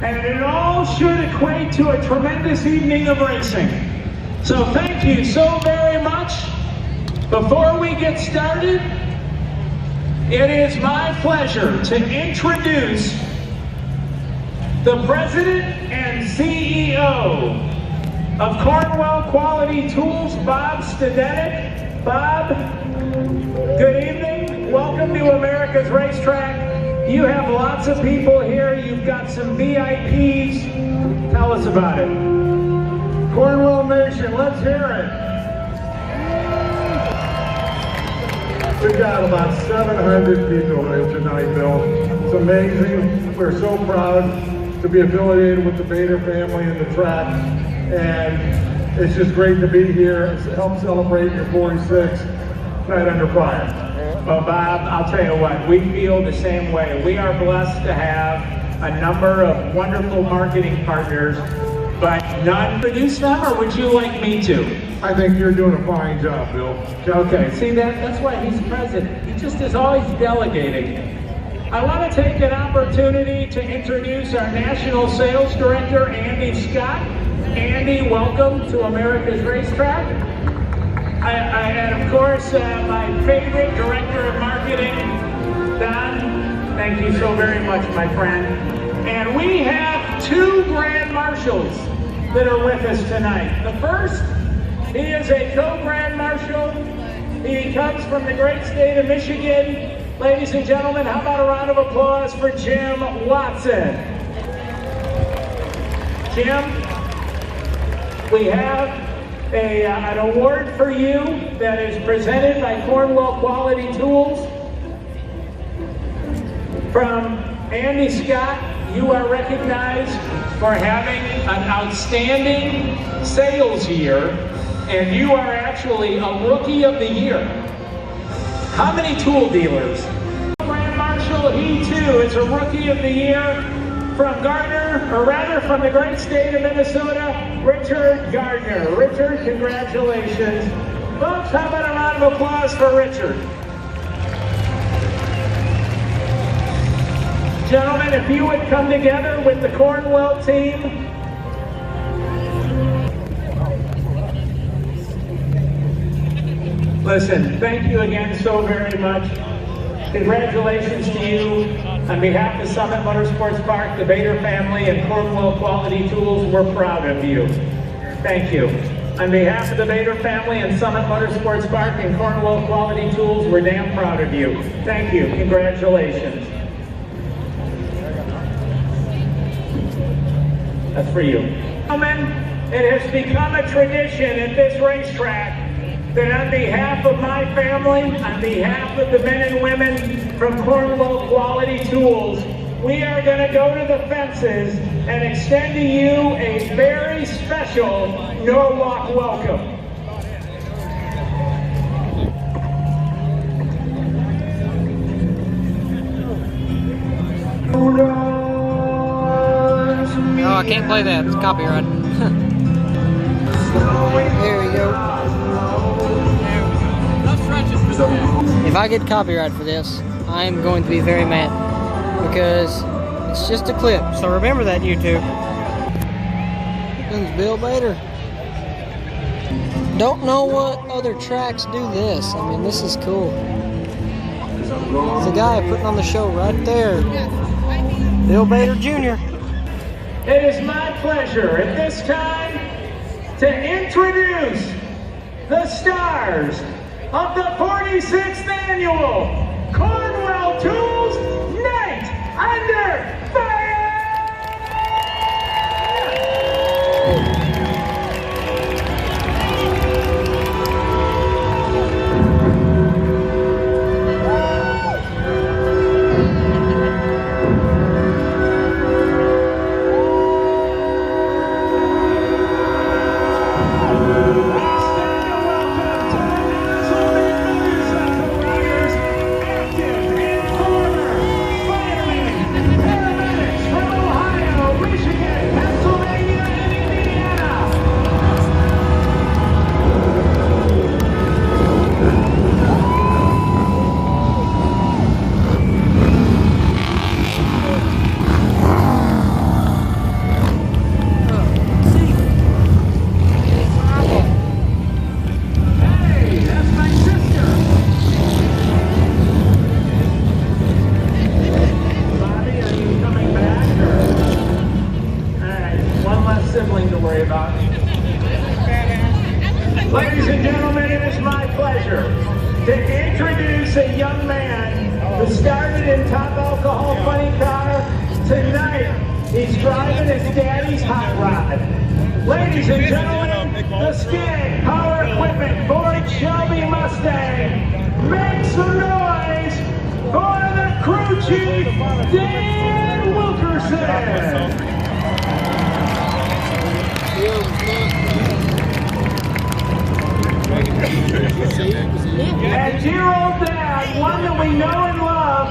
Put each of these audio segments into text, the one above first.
and it all should equate to a tremendous evening of racing. So thank you so very much. Before we get started, it is my pleasure to introduce the President and CEO of Cornwell Quality Tools, Bob Motz. Bob, good evening. Welcome to America's Racetrack. You have lots of people here. You've got some VIPs. Tell us about it. Cornwell Nation, let's hear it. We've got about 700 people here tonight, Bill. It's amazing. We're so proud to be affiliated with the Bader family and the track. And it's just great to be here. Help celebrate your 46th Night Under Fire. Well, Bob, I'll tell you what, we feel the same way. We are blessed to have a number of wonderful marketing partners, but none produce them, or would you like me to? I think you're doing a fine job, Bill. Okay, see that's why he's president. He just is always delegating. I want to take an opportunity to introduce our National Sales Director, Andy Scott. Andy, welcome to America's Racetrack. And of course, my favorite Director of Marketing, Don. Thank you so very much, my friend. And we have two Grand Marshals that are with us tonight. The first, he is a co-Grand Marshal. He comes from the great state of Michigan. Ladies and gentlemen, how about a round of applause for Jim Watson? Jim, we have an award for you that is presented by Cornwell Quality Tools. From Andy Scott, you are recognized for having an outstanding sales year, and you are actually a Rookie of the Year. How many tool dealers? Grand Marshal, he too is a Rookie of the Year. From Gardner, or rather from the great state of Minnesota, Richard Gardner. Richard, congratulations. Folks, how about a round of applause for Richard? Gentlemen, if you would come together with the Cornwell team. Listen, thank you again so very much. Congratulations to you. On behalf of Summit Motorsports Park, the Bader family, and Cornwell Quality Tools, we're proud of you. Thank you. On behalf of the Bader family and Summit Motorsports Park and Cornwell Quality Tools, we're damn proud of you. Thank you. Congratulations. That's for you. Gentlemen, it has become a tradition at this racetrack that on behalf of my family, on behalf of the men and women from Cornwell Quality Tools, we are going to go to the fences and extend to you a very special Norwalk welcome. Oh, I can't play that. It's copyright. There we go. If I get copyright for this, I am going to be very mad because it's just a clip. So remember that, YouTube. Here comes Bill Bader. Don't know what other tracks do this. I mean, this is cool. It's a guy putting on the show right there. Bill Bader Jr. It is my pleasure at this time to introduce the stars of the 46th Annual Cornwell Tools Night Under Fire! Active and former firemen, paramedics, about. Ladies and gentlemen, it is my pleasure to introduce a young man who started in top alcohol funny car. Tonight, he's driving his daddy's hot rod. Ladies and gentlemen, the Skid Power Equipment Ford Shelby Mustang. Make some noise for the crew chief, Dan Wilkerson. And dear old dad, one that we know and love,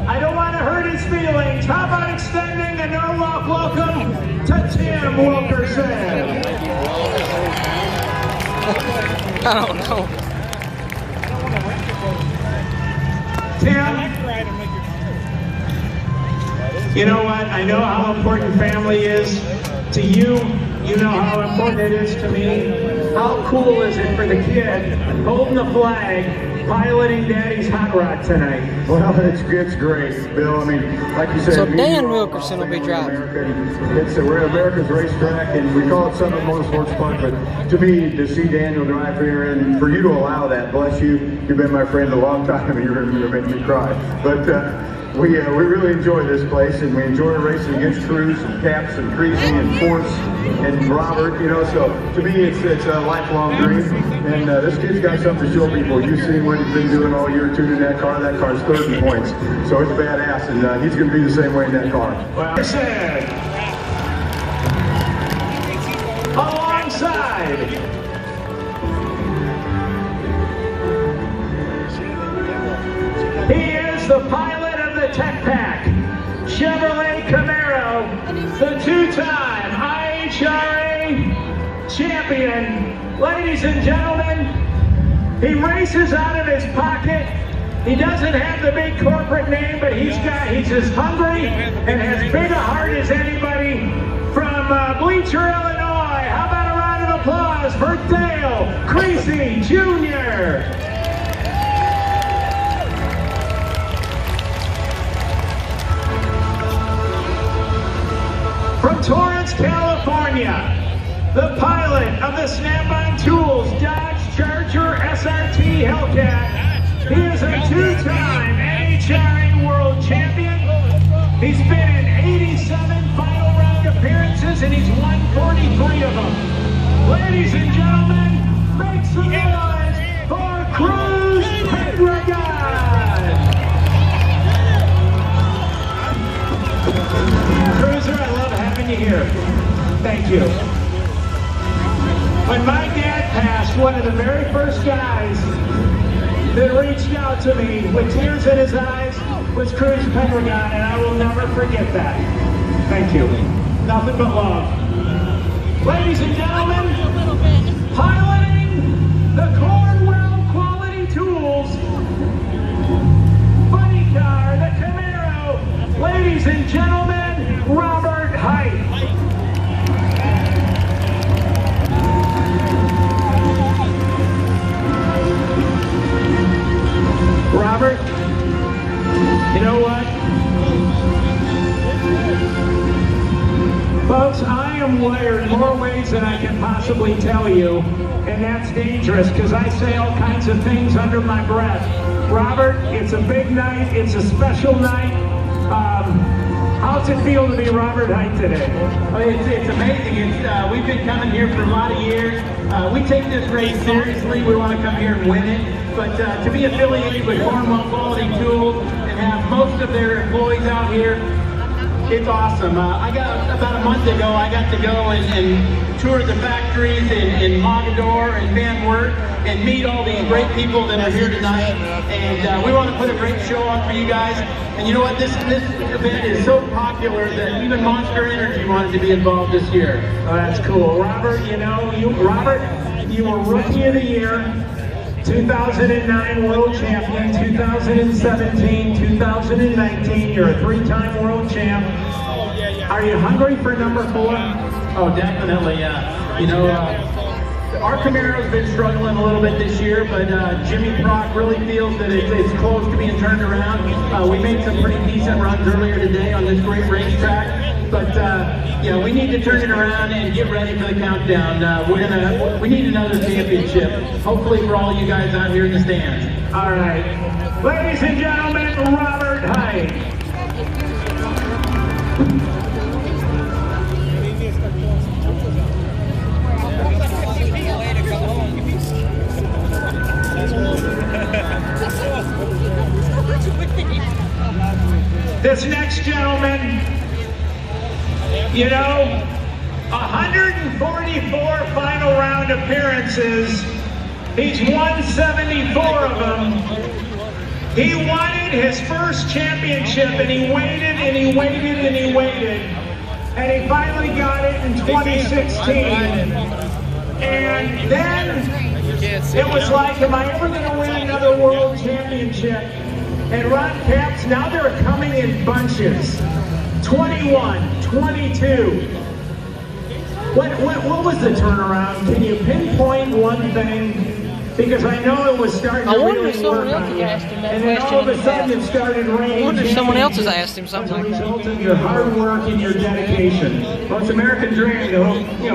I don't want to hurt his feelings. How about extending a no-walk welcome to Tim Wilkerson? I don't know. Tim, you know what? I know how important family is to you. You know how important it is to me. How cool is it for the kid holding the flag, piloting Daddy's hot rod tonight? Well, it's great, Bill. I mean, like you said, So Dan Wilkerson will be driving. We're at America's racetrack, and we call it Summit Motorsports Park. But to me, to see Daniel drive here, and for you to allow that, bless you. You've been my friend a long time, and you're making me cry. But we really enjoy this place, and we enjoy racing against Cruz and Caps and Creasy and Force and Robert. You know, so to me, it's a lifelong dream. And this kid's got something to show people. You've seen what he's been doing all year tuning that car. That car's third in points, so it's badass, and he's going to be the same way in that car. Well said. Alongside. He is the pilot of the Tech Pack, Chevrolet Camaro, the two-time IHRA champion. Ladies and gentlemen, he races out of his pocket. He doesn't have the big corporate name, but he's as hungry and as big a heart as anybody from Bleacher, Illinois. How about a round of applause for Dale Creasy Jr.? From Torrance, California, the pilot of the Snap-on Tools Dodge Charger SRT Hellcat. He is a two-time NHRA World Champion. He's been in 87 final round appearances, and he's won 43 of them. Ladies and gentlemen, make some noise for Cruz Pendragon! Cruiser, I love having you here. Thank you. When my dad passed, one of the very first guys that reached out to me with tears in his eyes was Cruz Pendragon, and I will never forget that. Thank you. Nothing but love. Ladies and gentlemen, piloting the Cornwell Quality Tools funny car, the Camaro, ladies and gentlemen, Robert Height. Robert, you know what? Folks, I am wired more ways than I can possibly tell you, and that's dangerous because I say all kinds of things under my breath. Robert, it's a big night, it's a special night. How's it feel to be Robert Height today? It's amazing. We've been coming here for a lot of years. We take this race seriously. We want to come here and win it. But to be affiliated with Cornwell Quality Tools and have most of their employees out here, it's awesome. About a month ago, I got to go and tour the factories in Mogador and Van Wert and meet all these great people that are here tonight. And we want to put a great show on for you guys. And you know what? This event is so popular that even Monster Energy wanted to be involved this year. Oh, that's cool. Robert, you know, you were Rookie of the Year, 2009 World Champion, 2017, 2019. You're a three-time World Champ. Are you hungry for number 4? Oh, definitely. You know, our Camaro's been struggling a little bit this year, but Jimmy Prock really feels that it's close to being turned around. We made some pretty decent runs earlier today on this great racetrack. But yeah, we need to turn it around and get ready for the countdown. We need another championship. Hopefully for all you guys out here in the stands. All right. Ladies and gentlemen, Robert Hyde. This next gentleman, you know, 144 final round appearances. He's won 74 of them. He wanted his first championship, and he waited and he waited and he waited. And he finally got it in 2016. And then it was like, am I ever going to win another world championship? And Ron Capps, now they're coming in bunches. 21, 22. What was the turnaround? Can you pinpoint one thing? Because I know it was starting to really work on you. And then all of a sudden it started raining. I wonder if someone else has asked him something like that. As a result of your hard work and your dedication. Well, it's American dream to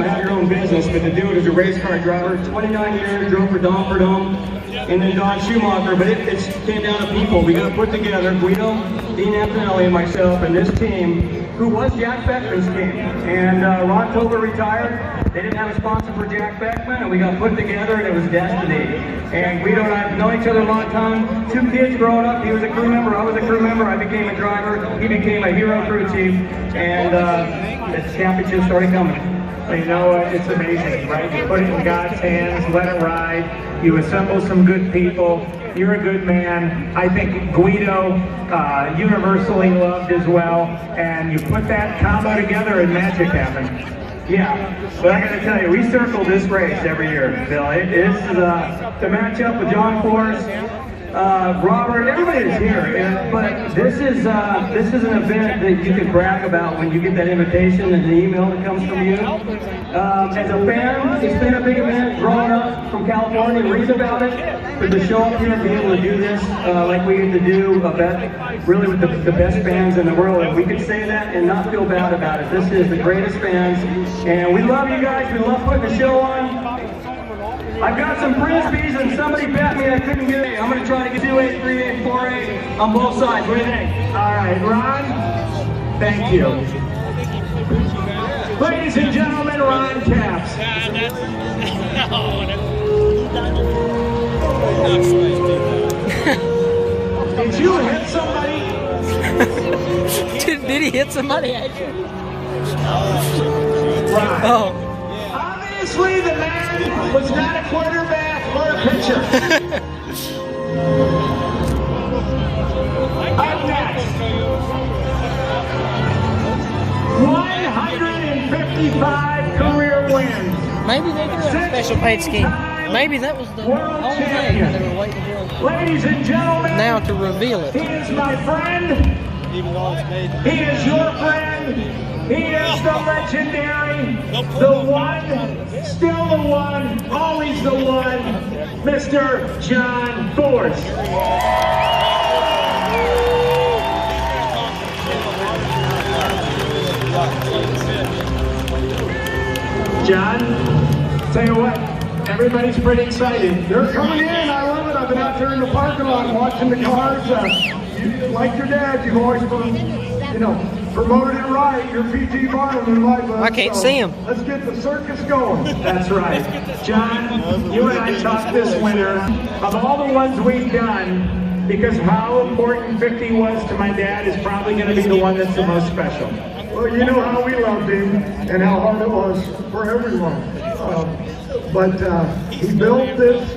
have your own business, but to do it as a race car driver. 29 years, drove for Dom and then Don Schumacher, but it came down to people. We got to put together Guido, Dean Antonelli, and myself, and this team, who was Jack Beckman's team. And Ron Tober retired. They didn't have a sponsor for Jack Beckman, and we got put together, and it was destiny. And Guido and I have known each other a long time. 2 kids growing up. He was a crew member. I was a crew member. I became a driver. He became a hero crew chief. And the championship started coming. Well, you know what? It's amazing, right? You put it in God's hands, let it ride. You assemble some good people. You're a good man. I think Guido, universally loved as well. And you put that combo together and magic happened. Yeah, but I got to tell you, we circle this race every year, Bill. It is the matchup with John Forrest, Robert, everybody is here. But this is an event that you can brag about when you get that invitation and the email that comes from you. As a fan, it's been a big event. Growing up from California, read about it. But to show up here and be able to do this like we get to do, really with the best fans in the world, and we can say that and not feel bad about it. This is the greatest fans, and we love you guys. We love putting the show on. I've got some frisbees, and somebody bet me I couldn't get it. I'm going to try to get 2-8, 3-8, 4-8 on both sides. What do you think? All right, Ron, thank you. Ladies and gentlemen, Ron Capps. Did you hit somebody? Did he hit somebody? Right. Oh. Obviously, the man was not a quarterback or a pitcher. Up next, 155 career wins. Maybe they do have a special paid scheme. Maybe that was the whole thing that they were waiting to do. Ladies and gentlemen, Now to reveal it. he is my friend. He is your friend. He is the legendary, the one, still the one, always the one, Mr. John Force. John, tell you what, everybody's pretty excited. They're coming in. I love it. I've been out there in the parking lot watching the cars. Like your dad, you've always promoted it right. You're P.T. Barnum in my book. I can't see him. Let's get the circus going. That's right. John, you and I talked this winter of all the ones we've done, because how important 50 was to my dad is probably going to be the one that's the most special. Well, you know how we loved him and how hard it was for everyone. But he built this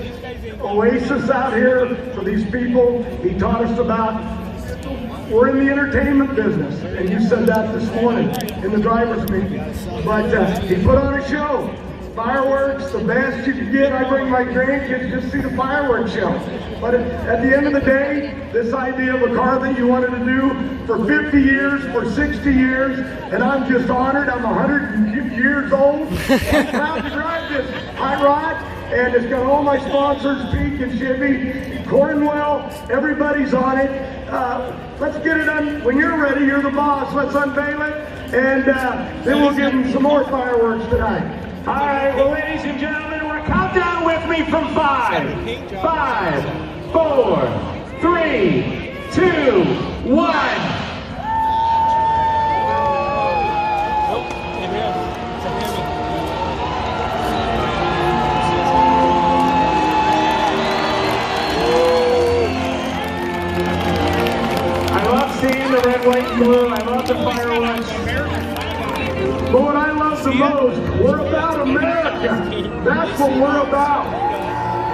oasis out here for these people. He taught us about, we're in the entertainment business, and you said that this morning in the driver's meeting. But he put on a show. Fireworks, the best you can get. I bring my grandkids just to see the fireworks show. But at the end of the day, this idea of a car that you wanted to do for 50 years, for 60 years, and I'm just honored. I'm 100 years old. I'm proud to drive this high rod, and it's got all my sponsors, Peak and Chevy, Cornwell, everybody's on it. Let's get it on. When you're ready, you're the boss. Let's unveil it. and then we'll give them some more fireworks tonight. All right, well, ladies and gentlemen, we're count down with me from 5, 5, 4, 3, 2, 1. Seeing the red, white, and blue. I love the fireworks. But what I love the most, we're about America. That's what we're about.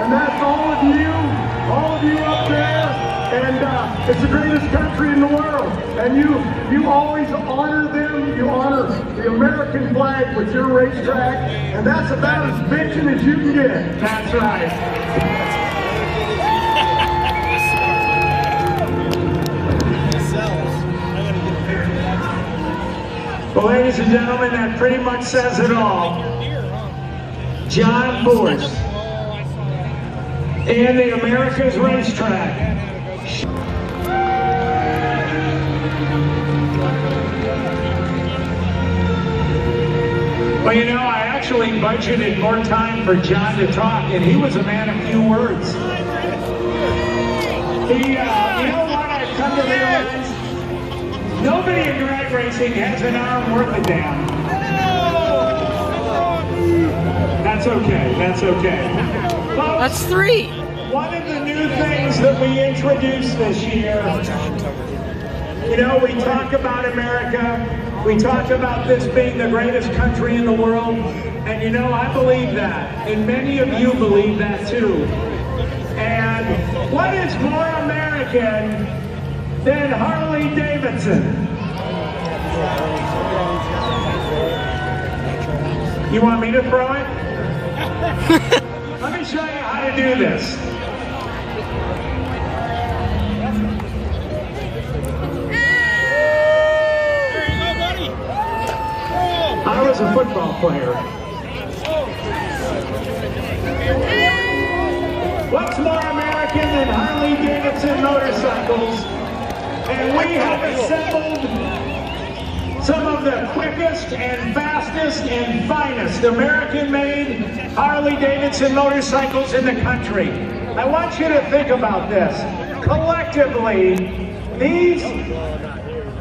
And that's all of you up there. And it's the greatest country in the world. And you always honor them. You honor the American flag with your racetrack. And that's about as bitchin' as you can get. That's right. Well, ladies and gentlemen, that pretty much says it all. John Force and the America's Racetrack. Well, you know, I actually budgeted more time for John to talk, and he was a man of few words. You know what I've come to realize? Nobody in drag racing has an arm worth a damn. That's okay, that's okay. Folks, That's 3. one of the new things that we introduced this year, you know, we talk about America, we talk about this being the greatest country in the world, and you know, I believe that, and many of you believe that too. And what is more American than Harley-Davidson? You want me to throw it? Let me show you how to do this. I was a football player. What's more American than Harley-Davidson motorcycles? And we have assembled some of the quickest and fastest and finest American-made Harley-Davidson motorcycles in the country. I want you to think about this. Collectively, these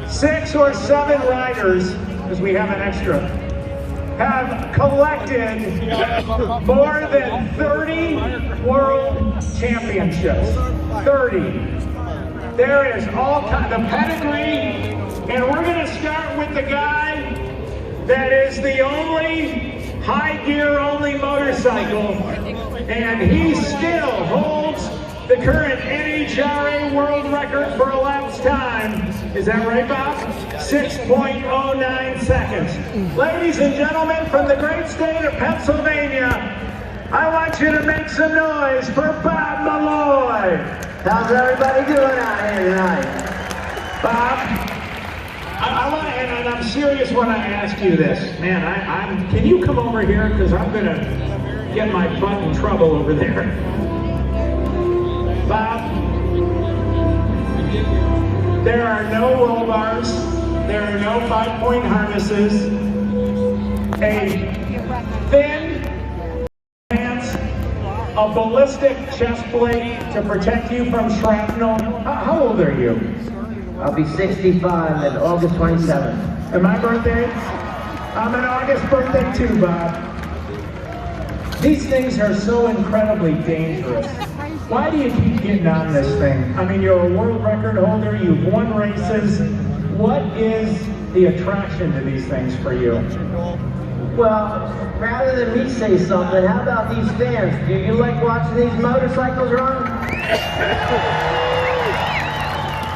6 or 7 riders, because we have an extra, have collected more than 30 world championships. 30. There is all kinds of pedigree, and we're going to start with the guy that is the only high gear only motorcycle, and he still holds the current NHRA world record for elapsed time. Is that right, Bob? 6.09 seconds. Ladies and gentlemen, from the great state of Pennsylvania, I want you to make some noise for Bob Malloy. How's everybody doing out here tonight? Bob, I want to, and I'm serious when I ask you this. Man, can you come over here? Because I'm going to get my butt in trouble over there. Bob, there are no roll bars. There are no 5-point harnesses. A thin pants, a ballistic chest plate to protect you from shrapnel. How old are you? I'll be 65 on August 27th. And my birthday? I'm an August birthday too, Bob. These things are so incredibly dangerous. Why do you keep getting on this thing? I mean, you're a world record holder, you've won races. What is the attraction to these things for you? Well, rather than me say something, how about these fans? Do you like watching these motorcycles run?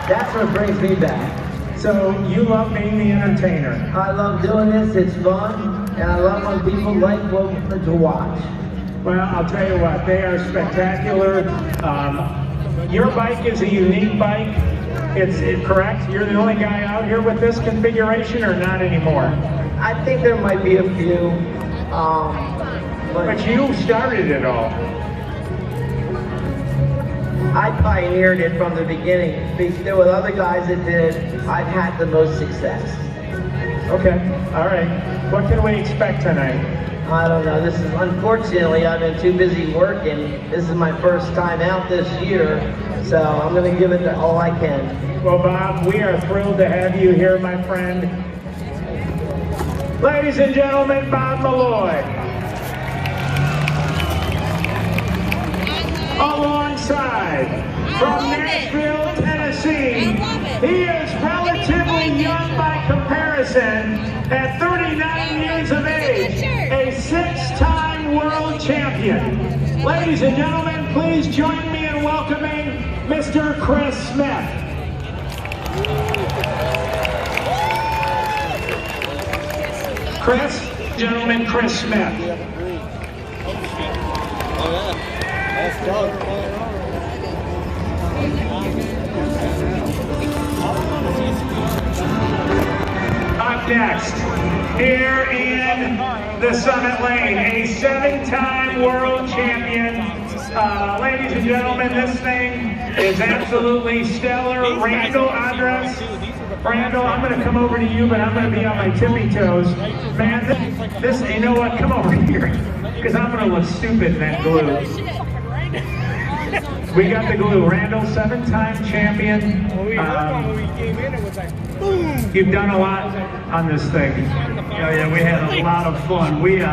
That's what brings me back. So you love being the entertainer. I love doing this, it's fun, and I love when people like what to watch. Well, I'll tell you what, they are spectacular. Your bike is a unique bike. It's correct? You're the only guy out here with this configuration, or not anymore? I think there might be a few, but you started it all. I pioneered it from the beginning. There were other guys that did it. I've had the most success. Okay, all right. What can we expect tonight? I don't know. This is, unfortunately, I've been too busy working. This is my first time out this year, so I'm going to give it all I can. Well, Bob, we are thrilled to have you here, my friend. Ladies and gentlemen, Bob Malloy. Alongside, from Nashville, Tennessee, he is relatively young by comparison, at 39 years of age, a 6-time world champion. Ladies and gentlemen, please join me in welcoming Mr. Chris Smith. Gentleman Chris Smith. Up next, here in the Summit Lane, a 7-time world champion. Ladies and gentlemen, this thing is absolutely stellar. Randall Andres. Randall, I'm going to come over to you, but I'm going to be on my tippy toes. Man, this, you know what? Come over here, because I'm going to look stupid in that glue. We got the glue. Randall, 7-time champion. You've done a lot on this thing. Yeah, we had a lot of fun. We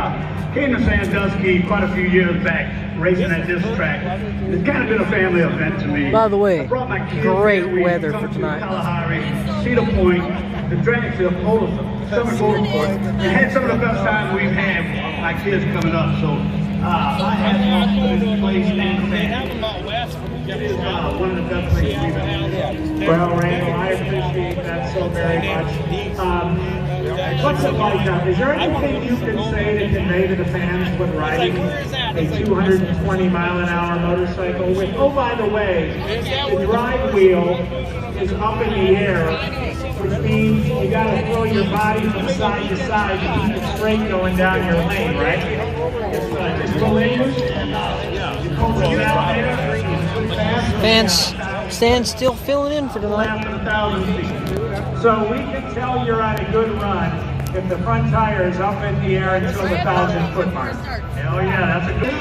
came to Sandusky quite a few years back, racing at this track. It's kind of been a family event to me. By the way, I brought my kids great here. weather Come for to tonight. Kalahari, Cedar Point, the Dragsters, Summer Motorsport, and had some of the best times we've had with my kids coming up. So I had fun for this place and the family. It is one of the best places we've ever had. Well, Randall, I appreciate that so very much. What's it like now? Is there anything you can say to convey to the fans when riding a 220-mile-an-hour motorcycle with, oh, by the way, the drive wheel is up in the air, which means you got to throw your body from side to side to keep it straight going down your lane, right? It's the lanes. You pull the down there, you put fast. Fans stand still filling in for tonight. So we can tell you're on a good run if the front tire is up in the air until the 1,000-foot mark. Hell yeah, that's a good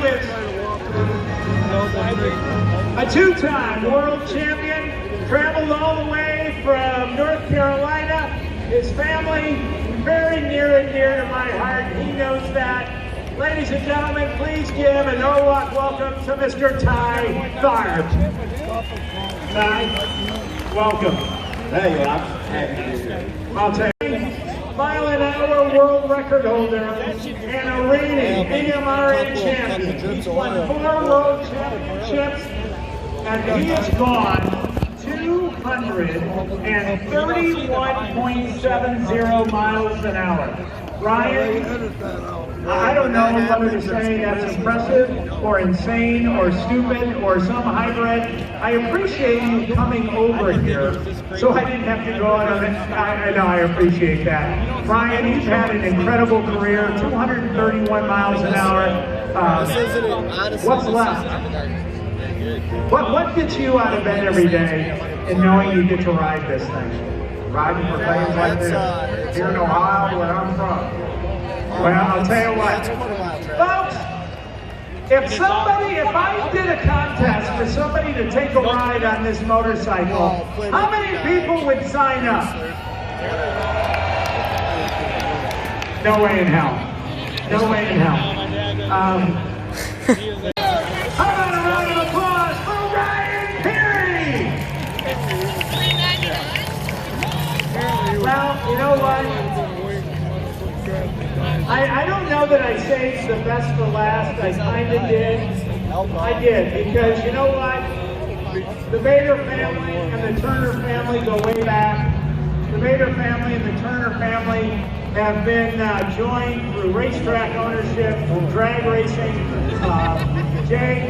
A 2-time world champion, traveled all the way from North Carolina. His family, very near and dear to my heart. He knows that. Ladies and gentlemen, please give a no-walk welcome to Mr. Ty Tharp. Ty, welcome. Hey, I'm happy to be here. I'll tell you, mile-an-hour world record holder and a reigning BMRA champion. He's won 4 world championships, and he has gone 231.70 miles an hour. Ryan, I don't know whether to say that's impressive or insane or stupid or some hybrid. I appreciate you coming over here, so I didn't have to go out on it. I know, I appreciate that. Ryan, you've had an incredible career, 231 miles an hour. What's left? What gets you out of bed every day and knowing you get to ride this thing? Riding for things like this. Here in Ohio, where I'm from. Well, I'll tell you what, folks, if I did a contest for somebody to take a ride on this motorcycle, how many people would sign up? No way in hell. No way in hell. How about a round of applause for Ryan Perry? Well, you know what? I don't know that I saved the best for last. I kind of did. I did, because you know what? The Bader family and the Turner family go way back. The Bader family and the Turner family have been joined through racetrack ownership, drag racing. Jay,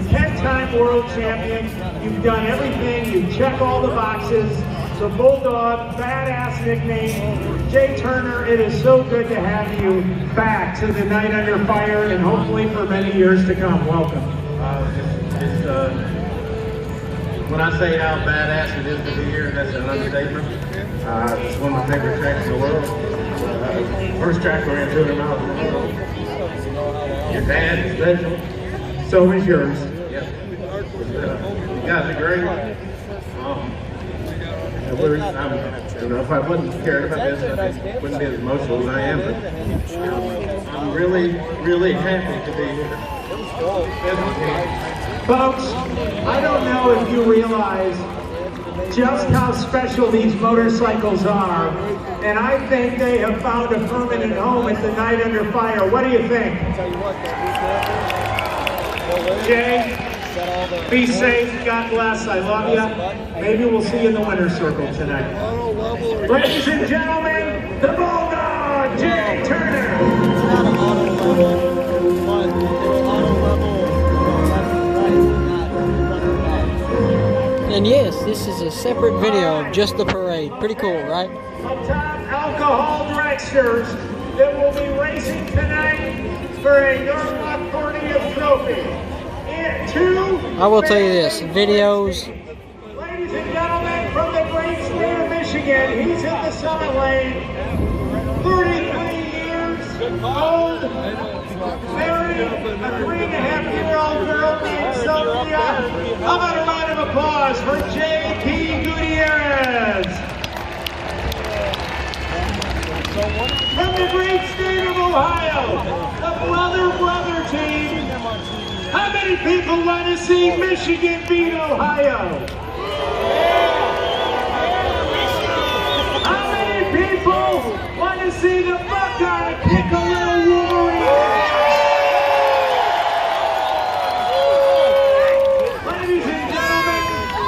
10-time world champion. You've done everything. You check all the boxes. So Bulldog, badass nickname. Jay Turner, it is so good to have you back to the Night Under Fire, and hopefully for many years to come. Welcome. when I say how badass it is to be here, that's an understatement. It's one of my favorite tracks in the world. First track we ran 200 miles in the world. Your dad is special. So is yours. Yeah. You guys are great. I don't know if I wouldn't care about this, I wouldn't be as emotional as I am, but I'm really, really happy to be here. Folks, I don't know if you realize just how special these motorcycles are, and I think they have found a permanent home at the Night Under Fire. What do you think? Jay, be safe, God bless, I love you. Maybe we'll see you in the winner's circle tonight. Ladies and gentlemen, the Bulldog, Jay Turner. And yes, this is a separate video of just the parade. Pretty cool, right? Top alcohol dragsters that will be racing tonight for a Norfolk 40th trophy. I will tell you this, videos. Ladies and gentlemen, from the great state of Michigan, he's in the summit lane. 33 years old, married, a 3.5-year-old girl named Sophia. How about a round of applause for J.P. Gutierrez? From the great state of Ohio, the brother team. How many people want to see Michigan beat Ohio? How many people want to see the Buckeye kick a little Wolverine? Ladies and gentlemen,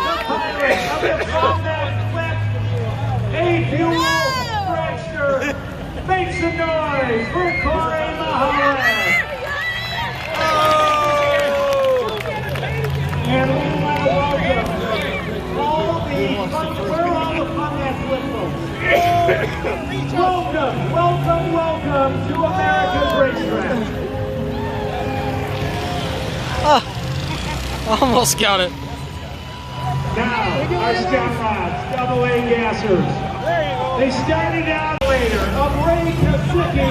the Pirates of the Combat Flip, a fuel dragster. Make some noise for Corey Mahalik. And we want to welcome all the where are all the Combat Flip folks? Welcome to America's racetrack. Almost got it. Now, our scout rods, AA gassers. They started out later of Ray Kasicki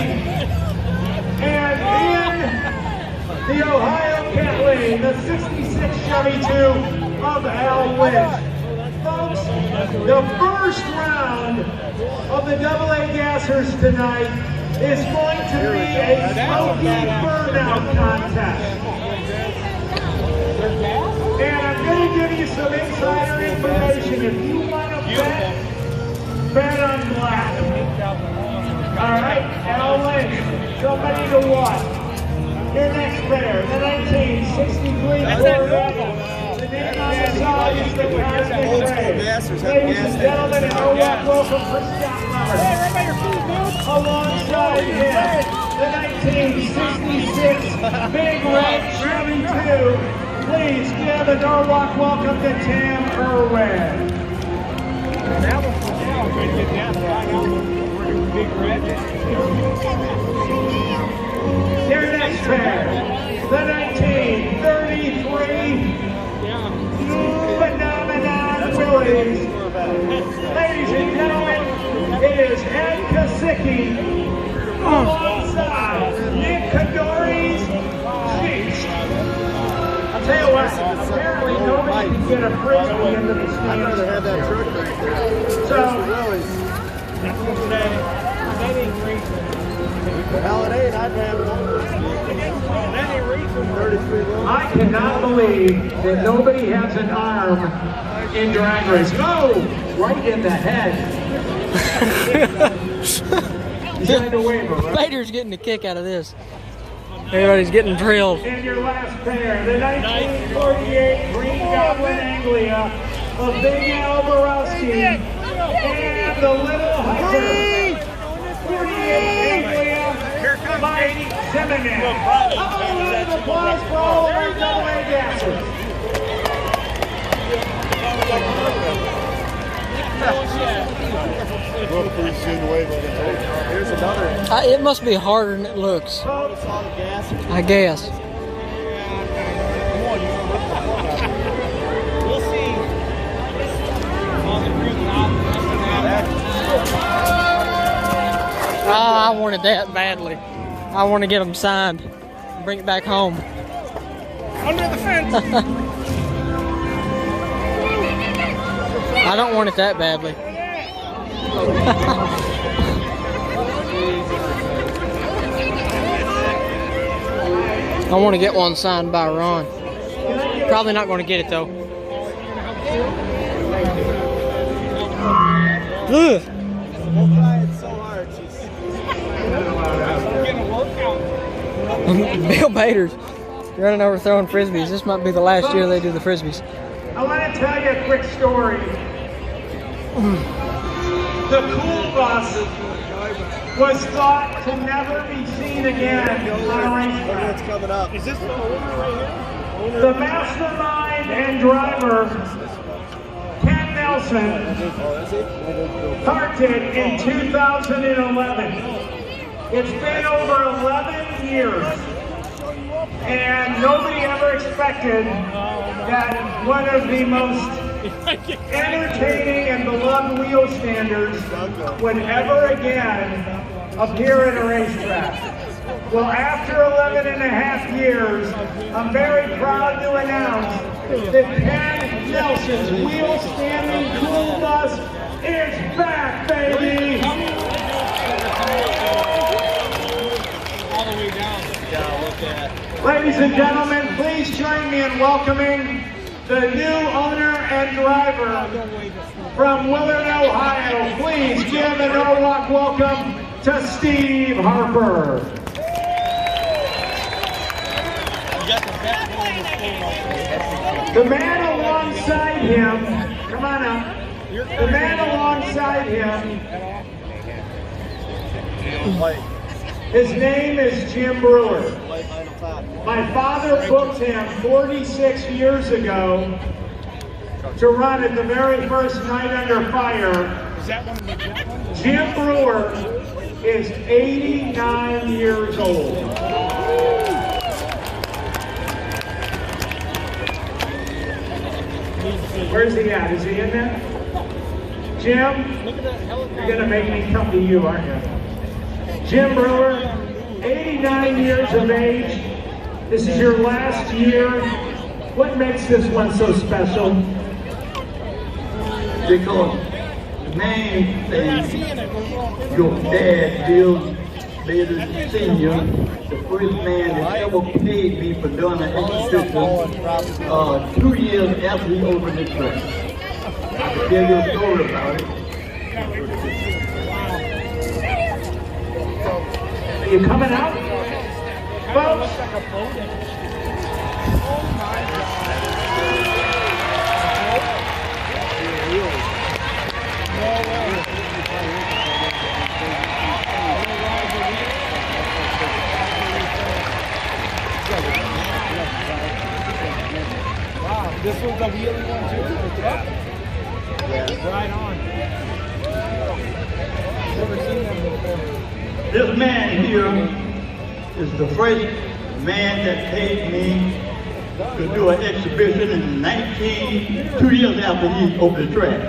and in the Ohio Kathleen, the 66 Chevy 2 of Al Lynch. Folks, the first round of the AA gassers tonight is going to be a smoky burnout contest. And I'm going to give you some insider information. If you want to bet on black. All right, Al Lynch, somebody to watch. Your next pair, the 1963 Corvette. The name on the side is the Cosmic Ray. Ladies and gentlemen, and welcome for Scott Motz. Alongside him, the 1966 Big Red Chevy 2. Please give a Norwalk welcome to Tam Irwin. Your next pair, the 1933 Phenomenon Williams. Ladies and gentlemen, it is Ed Kasicki alongside Nick Kadori's Jeeps. I'll tell you what, apparently nobody can get a frisbee into the stand. I'd rather have that truck right there. So, Holiday, I'd have it. I cannot believe that nobody has an arm in drag race. Oh, right in the head. He's trying to waiver, right? Vader's getting a kick out of this. Everybody's getting drilled. And your last pair, the 1948 Green Goblin Anglia of Big Al Borowski and the Little Hiker 48 Anglia Mike Zimmerman. How about a round of applause for all of our AA gassers? Here's another. It must be harder than it looks. I guess. I wanted that badly. I want to get them signed. Bring it back home. Under the fence. I don't want it that badly. I want to get one signed by Ron. Probably not going to get it though. Ugh. Bill Bader's running over throwing frisbees. This might be the last year they do the frisbees. I want to tell you a quick story. The cool bus was thought to never be seen again on a racetrack. Coming up. Is this the owner right here? The mastermind and driver, Ken Nelson, parked it in 2011. It's been over 11 years, and nobody ever expected that one of the most entertaining and beloved wheel standers would ever again appear at a racetrack. Well, after 11 and a half years, I'm very proud to announce that Ken Nelson's wheel standing cool bus is back, baby! All the way down. Yeah, look at. Ladies and gentlemen, please join me in welcoming the new owner and driver from Willard, Ohio. Please give an Norwalk welcome to Steve Harper. The man alongside him, come on up. The man alongside him, his name is Jim Brewer. My father booked him 46 years ago to run at the very first Night Under Fire. Jim Brewer is 89 years old. Where's he at? Is he in there? Jim, you're going to make me come to you, aren't you? Jim Brewer, 89 years of age. This is your last year. What makes this one so special? Because the main thing, your dad, Bill Bader Sr., the first man that ever paid me for doing an exhibition 2 years after he opened the track. I can tell you a story about it. Are you coming out? Folks? Wow, this one's a wheelie one too? Yeah. Right on. Never seen them before. This man here is the first man that paid me to do an exhibition in 2 years after he opened the track.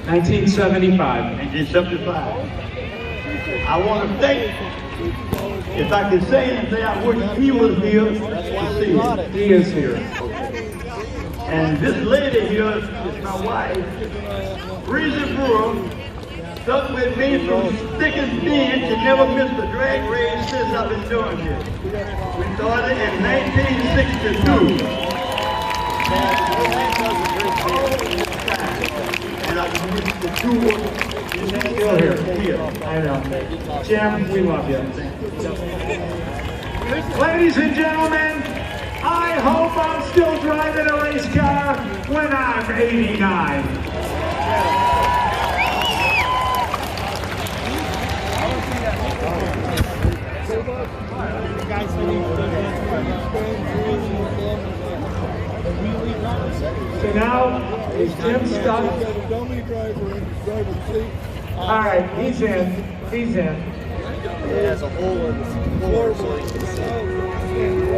1975. 1975. I want to thank, if I could say anything, I wish he was here to see it. He is here. And this lady here is my wife, Breezy Brewer, stuck with me from thick and thin. She never missed a drag race since I've been doing this. We started in 1962. And I used to do Still here. I know. Jim, we love you. Ladies and gentlemen, I hope I'm still driving a race car when I'm 89. So now, is Jim stuck? All right, he's in. He's in. As a whole,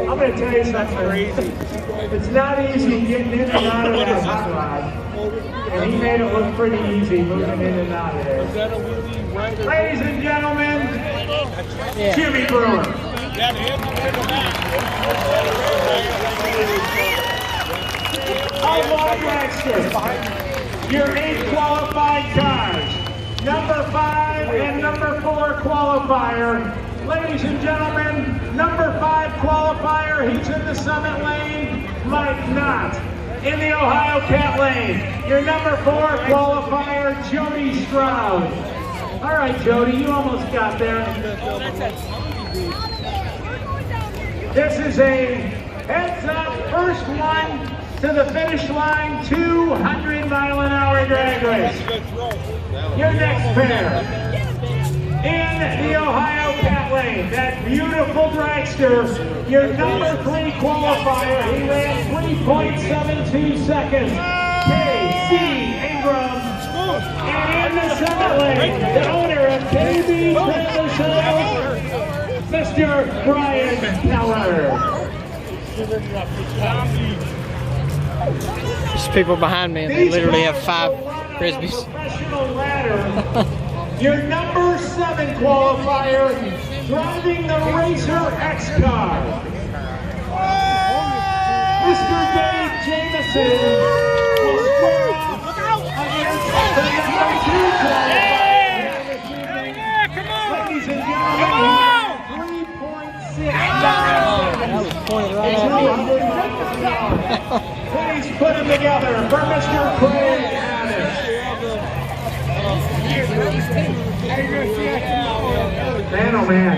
I'm going to tell you something crazy. It's not easy getting in and out of that hot rod. And he made it look pretty easy moving in and out of there. Ladies and gentlemen, Yeah. Jimmy Brewer. Outlaw Dragsters. Your 8 qualified cars. Number 5 and number 4 qualifier. Ladies and gentlemen, number 5 qualifier, he's in the Summit lane, Mike Knott. In the Ohio Cat lane, your number 4 qualifier, Jody Stroud. All right, Jody, you almost got there. This is a heads-up first one to the finish line, 200-mile-an-hour drag race. Your next pair. In the Ohio Cat lane, that beautiful dragster, your number 3 qualifier, he ran 3.72 seconds. K.C. Ingram. And in the Summit lane, the owner of KB Trailer Sales, Mr. Brian Keller. There's people behind me and they literally have 5 Frisbees. Professional ladder. Your number 7 qualifier, driving the Racer X car. Mr. Dave Jameson will square off against the number 2 qualifier. Ladies and gentlemen, 3.6 That was pointed right at me. Please put them together for Mr. Craig Addis. Man, oh man.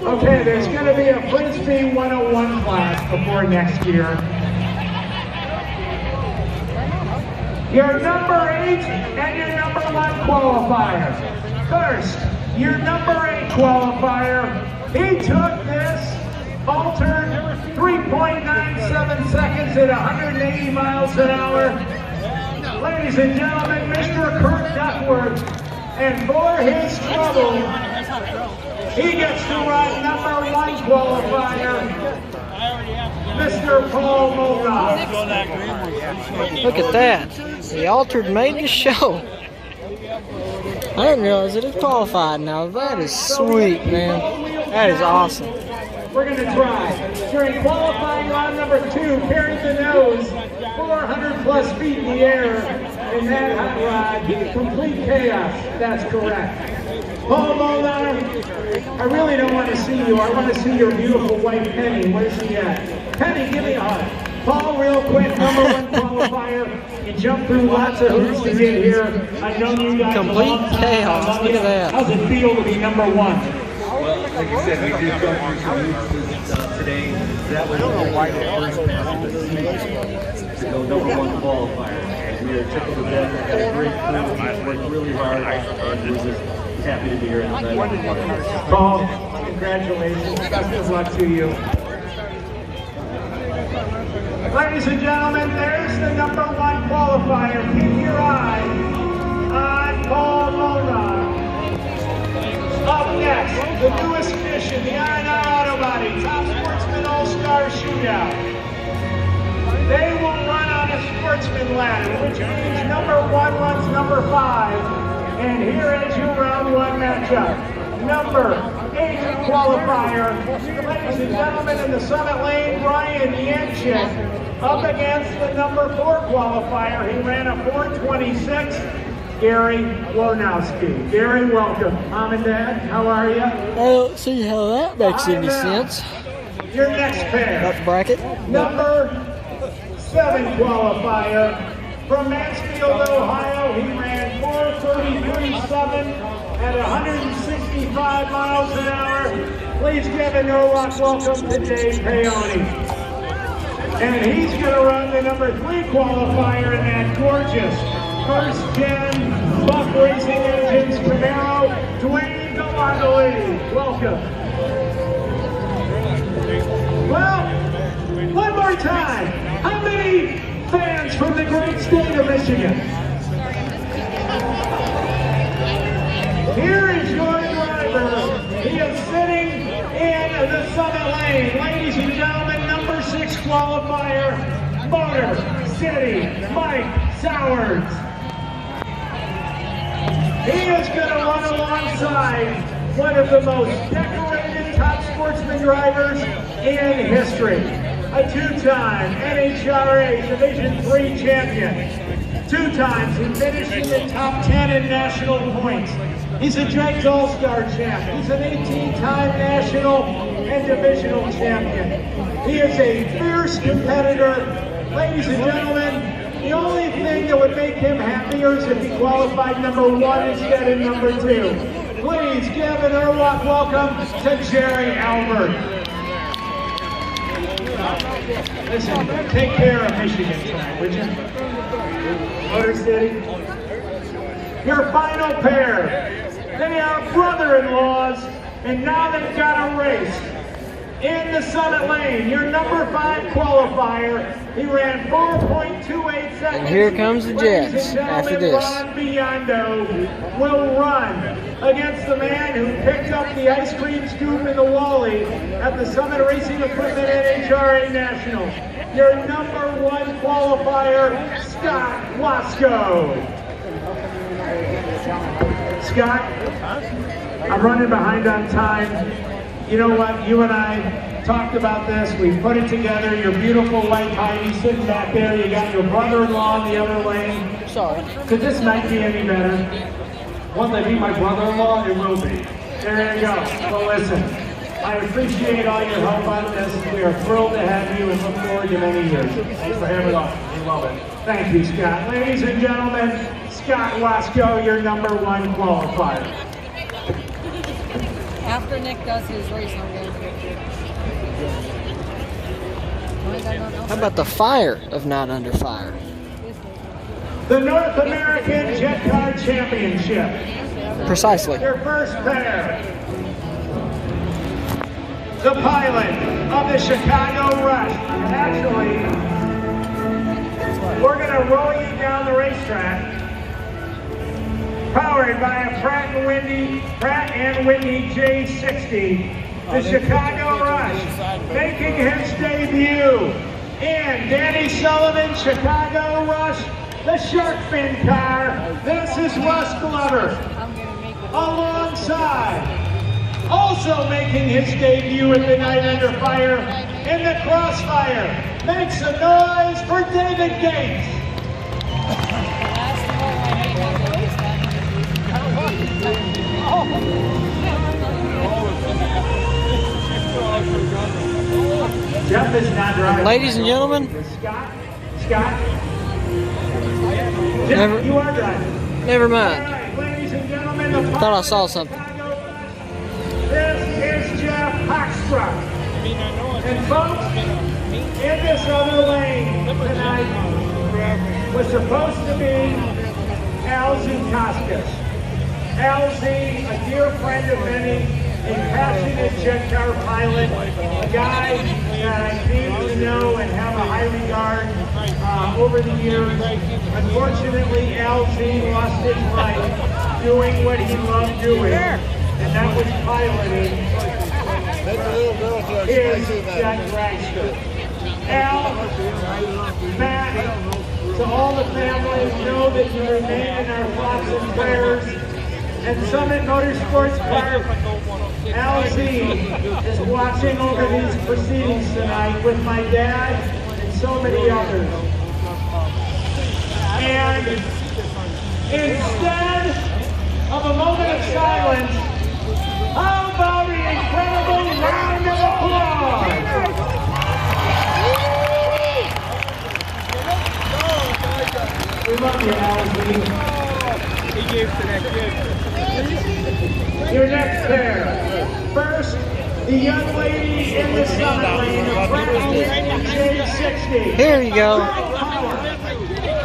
Okay, there's going to be a Frisbee 101 class before next year. Your number 8 and your number 1 qualifier. First, your number 8 qualifier. He took this, altered 3.97 seconds at 180 miles an hour. Ladies and gentlemen, Mr. Kurt Duckworth. And for his trouble, he gets to ride number 1 qualifier, Mr. Paul Motz. Look at that. The altered made the show. I didn't realize it is qualified now. That is sweet, man. That is awesome. We're going to try. During qualifying round number 2, carried the nose 400 plus feet in the air. In that hot rod, complete chaos. That's correct. Paul Motz, I really don't want to see you. I want to see your beautiful wife, Penny. Where's she at? Penny, give me a hug. Paul, real quick, number 1 qualifier. You jumped through lots of hoops to get here. I know you guys complete chaos. Look at that. How's it feel to be number 1? Well, like you said, we did go through some hoops today. That was the first pass of the season to go number 1 qualifier. We are tickled to death. We've got a great crew. Worked really hard. And we're just happy to be here tonight. Paul, congratulations. Best of luck to you. Ladies and gentlemen, there's the number 1 qualifier. Keep your eye on Paul Motz. Up next, the newest edition, the I&I Auto Body Top Sportsman All-Star Shootout. They will run on a Sportsman ladder, which means number 1 runs number 5. And here is your round 1 matchup. Number 8 qualifier, ladies and gentlemen, in the Summit lane, Brian Yanchik up against the number 4 qualifier. He ran a 4:26. Gary Lonowski. Gary, welcome. Mom and Dad, how are you? I don't see how that makes any sense. Your next pair. That bracket. Number 7 qualifier from Mansfield, Ohio. He ran 4:33.7 at 165 miles an hour. Please give a no-rock welcome to Dave Paoni. And he's going to run the number 3 qualifier in that gorgeous first-gen Buck Racing Engines Camaro, Dwayne Galagoli. Welcome. Well, one more time. How many fans from the great state of Michigan? Here is your driver. He is sitting in the Summit lane. Ladies and gentlemen, number 6 qualifier, Motor City Mike Sowers. He is going to run alongside one of the most decorated top sportsman drivers in history. A two-time NHRA Division III champion. 2 times he finished in the top 10 in national points. He's a Drags All-Star champ. He's an 18-time national and divisional champion. He is a fierce competitor. Ladies and gentlemen, the only thing that would make him happier is if he qualified number 1 instead of number 2. Please give an Irwalk welcome to Jerry Albert. Listen, take care of Michigan tonight, would you? Motor City. Your final pair. They are brother-in-laws, and now they've got a race. In the Summit Lane, your number 5 qualifier, he ran 4.28 seconds. And here comes the Jets after this. Ron Biondo will run against the man who picked up the ice cream scoop in the Wally at the Summit Racing Equipment NHRA National. Your number 1 qualifier, Scott Wasco. Scott, I'm running behind on time. You know what? You and I talked about this. We put it together. Your beautiful wife Heidi sitting back there. You got your brother-in-law in the other lane. Sorry. Could this night be any better? Won't they be my brother-in-law? It will be. There you go. Well, listen, I appreciate all your help on this. We are thrilled to have you and look forward to many years. Thanks for having us. We love it. Thank you, Scott. Ladies and gentlemen, Scott Wasco, your number 1 qualifier. After Nick does his race, I'm going to How about the fire of Not Under Fire? The North American Jet Car Championship. Precisely. Your first pair. The pilot of the Chicago Rush. Actually, we're going to roll you down the racetrack. Powered by a Pratt and Whitney J60, the Chicago Rush, making his debut in Danny Sullivan's Chicago Rush, the shark fin car. This is Russ Glover, alongside, also making his debut at the Night Under Fire in the Crossfire. Make some noise for David Gates. Jeff is not driving. Ladies and gentlemen, Scott, Jeff, Never- you are driving. never All mind. right, ladies and gentlemen, the Thought I saw something. This is Jeff Hockstruck. And folks, in this other lane tonight was supposed to be Al Zukaskas. Al Z, a dear friend of many, a passionate jet car pilot, a guy that I came to know and have a high regard over the years. Unfortunately, Al Z lost his life doing what he loved doing, and that was piloting his jet dragster. Al, Matt, to all the families, know that you remain in our thoughts and prayers. And Summit Motorsports Park, Al Z is watching over these proceedings tonight with my dad and so many others. And instead of a moment of silence, how about an incredible round of applause? We love you, Al Z. He gave to that kid. Your next pair. First, the young lady in the Summit Lane, the Pratt & Whitney J60. Here you go.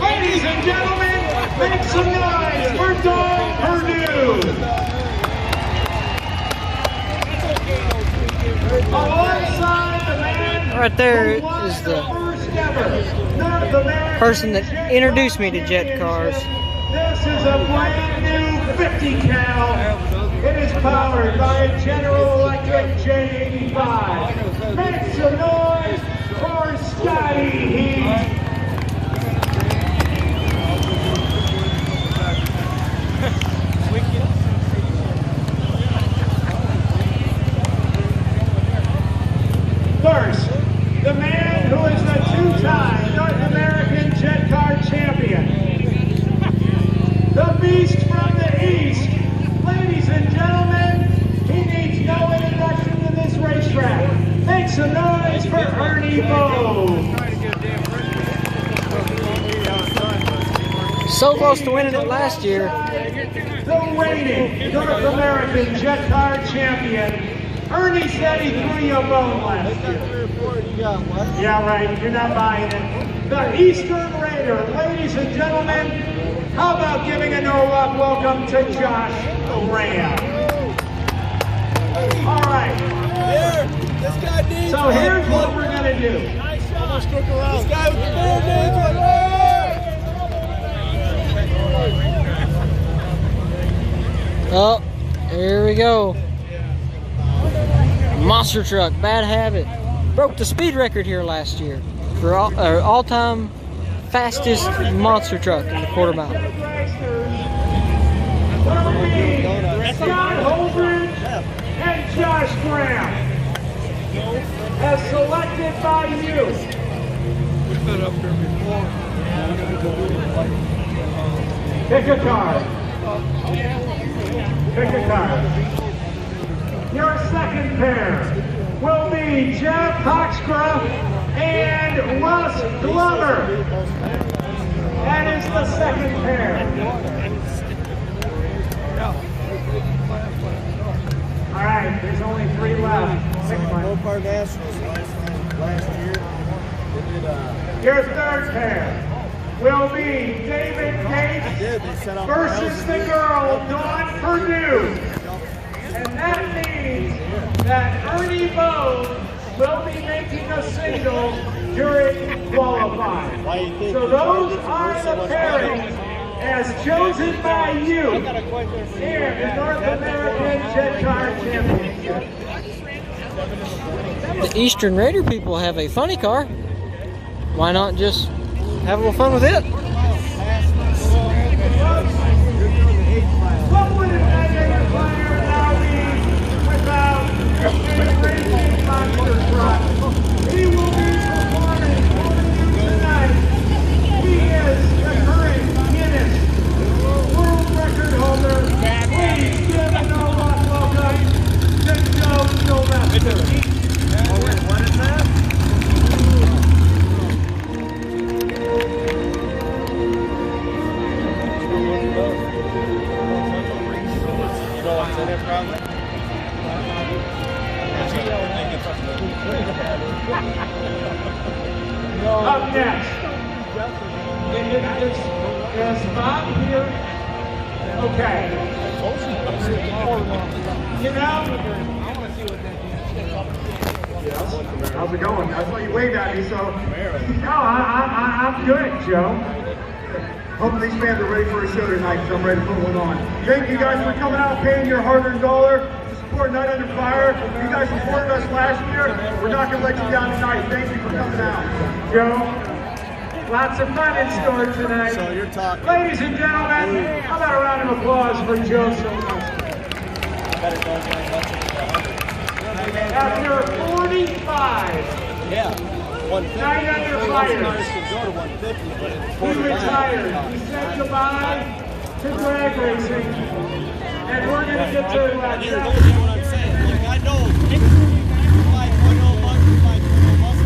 Ladies and gentlemen, make some noise for Dawn Purdue. Alongside the man Right there who won is the first ever North American person that introduced me to jet cars. This is a brand new 50 cal. It is powered by a General Electric J85. Make some noise for Scotty Heat. Ernie Bowes. So close to winning it last year. The reigning North American Jet Car Champion. Ernie said he threw you a bone last year. Yeah, right. You're not buying it. The Eastern Raider. Ladies and gentlemen, how about giving a no-luck welcome to Josh Graham? All right. So here's what we're going to do. This guy with the band names. Oh, here we go. Monster truck, bad habit. Broke the speed record here last year for all-time fastest monster truck in the quarter mile. Scott Holdridge and Josh Graham, as selected by you. We've been up here before. Pick a card. Pick a card. Your second pair will be Jeff Hoxcroft and Russ Glover. That is the second pair. All right, there's only 3 left. Pick one. Last year. Your third pair will be David Gates versus the girl, Dawn Purdue. And that means that Ernie Bowes will be making a single during qualifying. So those are the pairings as chosen by you in the North American Jet Car Championship. The Eastern Raider people have a funny car. Why not just have a little fun with it? What would an identifier now be without a racing monster truck? He will be performing for you tonight. He is the current Guinness World Record holder. Please give a no-luck welcome to Joe Sylvester. What is that? Up next, is Bob here? Okay. You know, how's it going? I saw you wave at me, so. No, I'm good, Joe. Hopefully these fans are ready for a show tonight, so I'm ready to put one on. Thank you guys for coming out, paying your hard-earned dollar to support Night Under Fire. You guys supported us last year. We're not going to let you down tonight. Thank you for coming out. Joe, lots of fun in store tonight. So you're talking. Ladies and gentlemen, how about a round of applause for Joe Sylvester? After 45. Yeah. Night Under Fire. He retired. He said goodbye to drag racing. And we're going to get to that. What I'm saying. Like, I know 5.0 months, 5.0 months,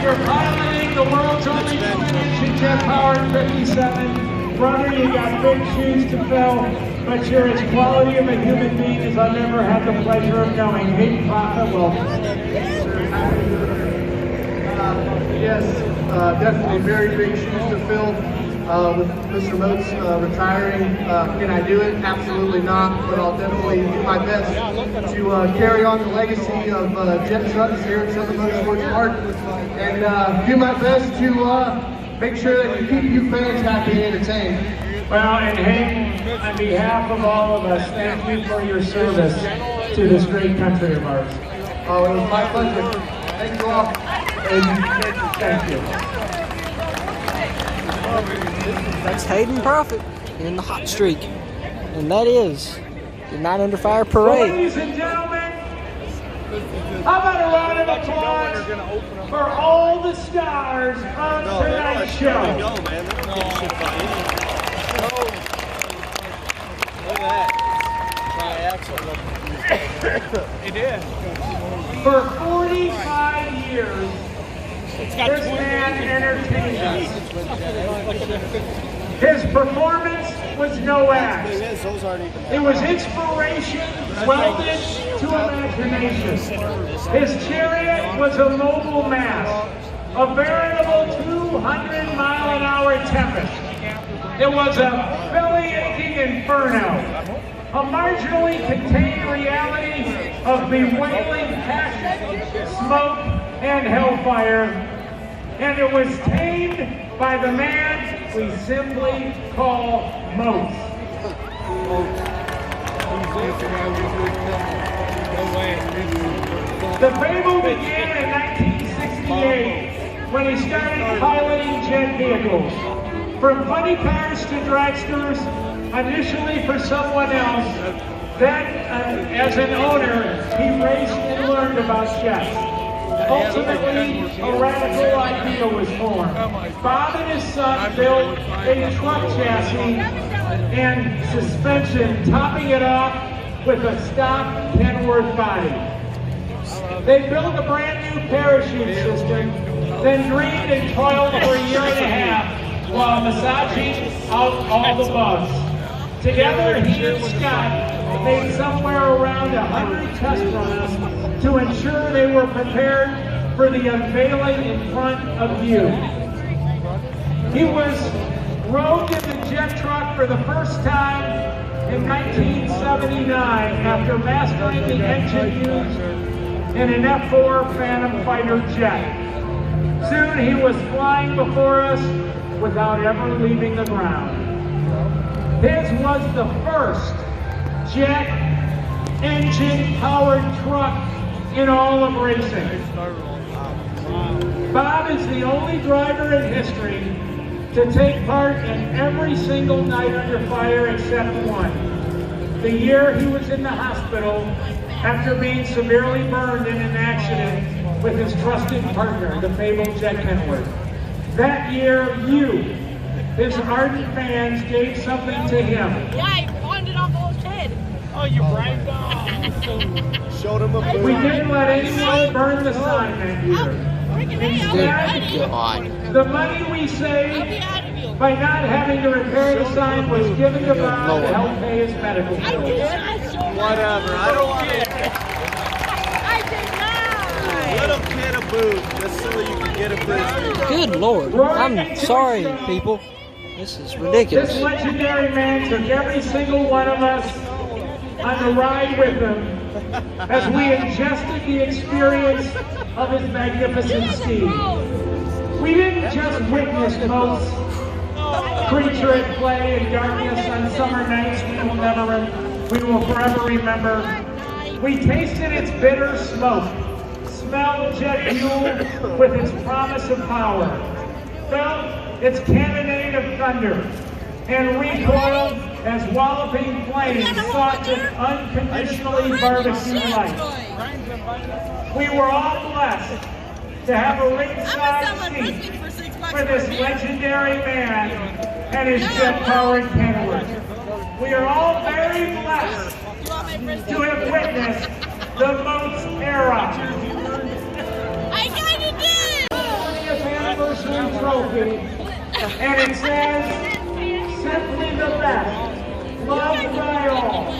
You're piloting the world's only twin-engine jet-powered 57. Brother, you got big shoes to fill, but you're as quality of a human being as I've ever had the pleasure of knowing. Hey, Papa, welcome. Yes, definitely very big shoes to fill. with Mr. Motz retiring. Can I do it? Absolutely not, but I'll definitely do my best to carry on the legacy of jet trucks here at Southern Motorsports Park, and do my best to make sure that we keep you fans happy and entertained. Well, and Hank, on behalf of all of us, thank you for your service to this great country of ours. Oh, it was my pleasure. Thank you all. Thank you. That's Hayden Prophet in the hot streak. And that is the 9 Under Fire Parade. Ladies and gentlemen, how about a round of applause for all the stars on tonight's show? Look at that. It did. For 45 years, this man entertained us. His performance was no act. It was inspiration welded to imagination. His chariot was a mobile mass, a veritable 200-mile-an-hour tempest. It was a belly-aching inferno, a marginally contained reality of bewailing passion, smoke, and hellfire. And it was tamed by the man we simply call Motz. The fable began in 1968 when he started piloting jet vehicles. From funny cars to dragsters, initially for someone else, then as an owner, he raced and learned about jets. Ultimately, a radical idea was formed. Bob and his son built a truck chassis and suspension, topping it off with a stock Kenworth body. They built a brand new parachute system, then dreamed and toiled for a year and a half while massaging out all the bugs. Together, he and Scott made somewhere around 100 test runs to ensure they were prepared for the unveiling in front of you. He was rode in the jet truck for the first time in 1979 after mastering the engine used in an F-4 Phantom fighter jet. Soon he was flying before us without ever leaving the ground. His was the first jet engine-powered truck in all of racing. Bob is the only driver in history to take part in every single night under fire except one. The year he was in the hospital after being severely burned in an accident with his trusted partner, the fabled Jet Kenworth. That year, you, his ardent fans, gave something to him. Yeah, I pawned it off old kid. Oh, you bragged on. Showed him a boot. We didn't let anyone burn the sign that year. Instead, the money we saved by not having to repair the sign was given to Bob to help pay his medical bills. Whatever, I don't care. I did not. Let him get a boot just so you can get a boot. Good Lord. I'm sorry, people. This is ridiculous. This legendary man took every single one of us on the ride with him as we ingested the experience of his magnificent steed. We didn't just witness Motz creature at play in darkness on summer nights we will forever remember. We tasted its bitter smoke, smelled jet fuel with its promise of power, felt its cannonade of thunder, and recoiled as walloping flames sought to unconditionally barbecue life. We were all blessed to have a ringside seat for this legendary man and his jet-powered Kenworth. We are all very blessed to have witnessed the Motz era. I kinda did! 40th anniversary trophy, and it says, simply the best, loved by all.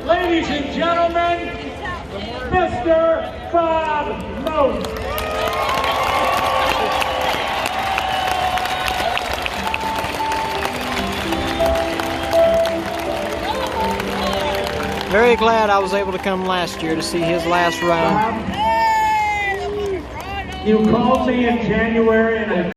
Ladies and gentlemen, Mr. Bob Motz. very glad I was able to come last year to see his last run. You called me in January and I